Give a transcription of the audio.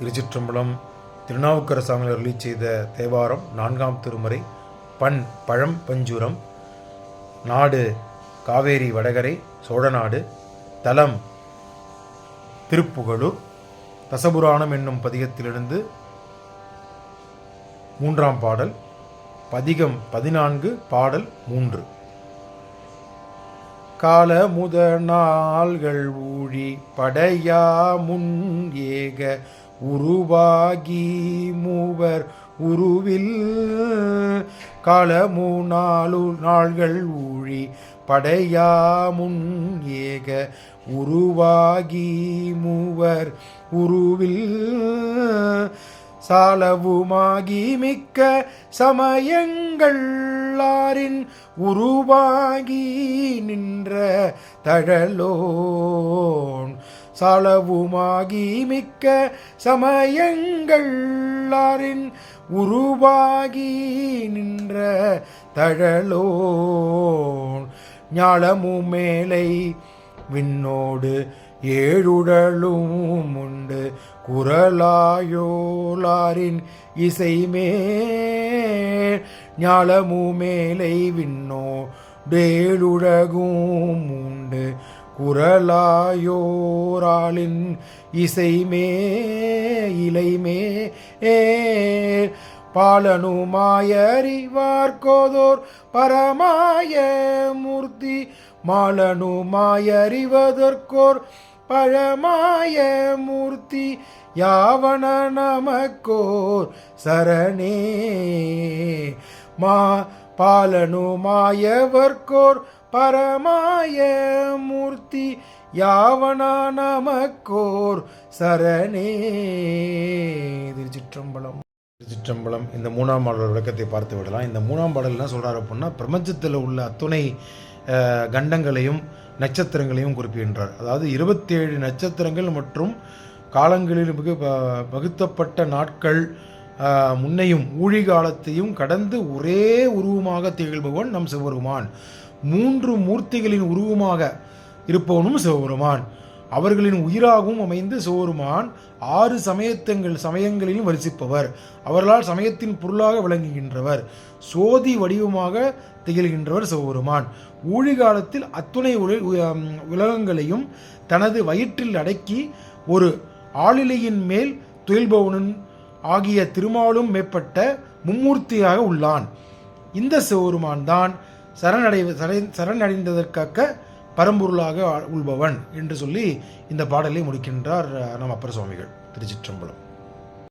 திருச்சிற்றம்பலம். திருநாவுக்கரசாமி அருளி செய்த தேவாரம் 4ஆம் திருமுறை. பண் பழம் பஞ்சுரம். நாடு காவேரி வடகரை சோழநாடு. தலம் திருப்புகழூர். தசபுராணம் என்னும் பதிகத்திலிருந்து 3ஆம் பாடல். பதிகம் 14, பாடல் 3. கால முத நாள்கள் ஊழி படையா முன் ஏக உருவாகி மூவர் உருவில். காலமு நாள்கள் ஊழி படையா முன் ஏக உருவாகி மூவர் உருவில். சாலவுமாகி மிக்க சமயங்கள் ஆரின் உருவாகி நின்ற தழலோன். சாலவுமாகி மிக்க சமயங்கள் ஆரின் உருவாகி நின்ற தழலோன். ஞாலமு மேலை விண்ணோடு ஏழுடலும் உண்டு குரலாயோலாரின் இசைமேல். ஞாலமு மேலை விண்ணோடேழுலகும் உண்டு குரலாயோராளின் இசைமே இலைமே. பாலனுமாயறிவார்கோதோர் பரமாய மூர்த்தி. மாலனுமாயறிவதற்கோர் பழமாய மூர்த்தி. யாவன நமக்கோர் சரணே. பாலனுமாயவர்கோர் பரமாய மூர்த்தி. யாவன நமக்கோர் சரணே. திருச்சிற்றம்பலம். திருச்சிற்றம்பலம். இந்த 3ஆம் பாடல் விளக்கத்தை பார்த்து விடலாம். இந்த 3ஆம் பாடல் என்ன சொல்கிறார் அப்படின்னா, பிரபஞ்சத்தில் உள்ள அத்துணை கண்டங்களையும் நட்சத்திரங்களையும் குறிப்பிடுகின்றார். அதாவது 27 நட்சத்திரங்கள் மற்றும் காலங்களில் மிக வகுத்தப்பட்ட நாட்கள் முன்னையும் ஊழி காலத்தையும் கடந்து ஒரே உருவமாக திகழ்பவன் நம் சிவபெருமான். 3 மூர்த்திகளின் உருவமாக இருப்பவனும் சிவபெருமான். அவர்களின் உயிராகவும் அமைந்து சிவபெருமான் 6 சமயங்களிலும் வரிசிப்பவர். அவர்களால் சமயத்தின் பொருளாக விளங்குகின்றவர். சோதி வடிவமாக திகழ்கின்றவர் சிவபெருமான். ஊழி காலத்தில் அத்துணை உலகங்களையும் தனது வயிற்றில் அடக்கி ஒரு ஆளிலையின் மேல் துயில்பவனும் ஆகிய திருமாலும் மேற்பட்ட மும்மூர்த்தியாக உள்ளான். இந்த சிவபெருமான் தான் சரணடைந்ததற்காக பரம்பொருளாக உள்பவன் என்று சொல்லி இந்த பாடலை முடிக்கின்றார் நம் அப்பர் சுவாமிகள். திருச்சிற்றம்பலம்.